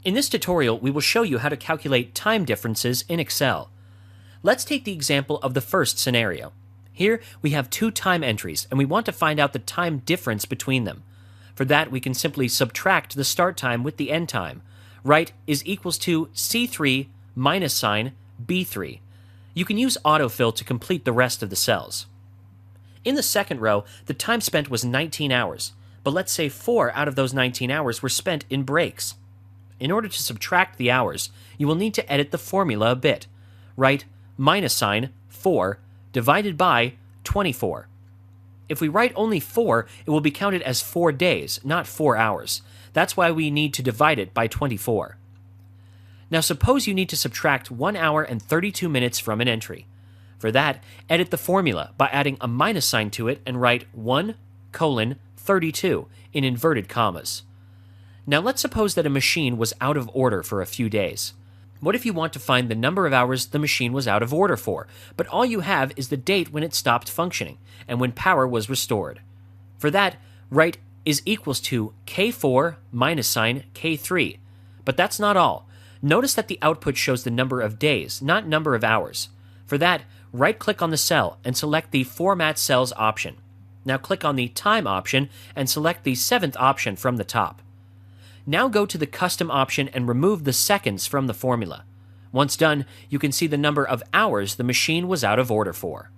In this tutorial, we will show you how to calculate time differences in Excel. Let's take the example of the first scenario. Here, we have two time entries, and we want to find out the time difference between them. For that, we can simply subtract the start time with the end time. Right is equals to C3 minus sign B3. You can use autofill to complete the rest of the cells. In the second row, the time spent was 19 hours, but let's say 4 out of those 19 hours were spent in breaks. In order to subtract the hours, you will need to edit the formula a bit. Write minus sign 4 divided by 24. If we write only 4, it will be counted as 4 days, not 4 hours. That's why we need to divide it by 24. Now suppose you need to subtract 1 hour and 32 minutes from an entry. For that, edit the formula by adding a minus sign to it and write 1:32 in inverted commas. Now let's suppose that a machine was out of order for a few days. What if you want to find the number of hours the machine was out of order for, but all you have is the date when it stopped functioning and when power was restored? For that, write is equals to K4 minus sign K3. But that's not all. Notice that the output shows the number of days, not number of hours. For that, right-click on the cell and select the Format Cells option. Now click on the Time option and select the 7th option from the top. Now go to the Custom option and remove the seconds from the formula. Once done, you can see the number of hours the machine was out of order for.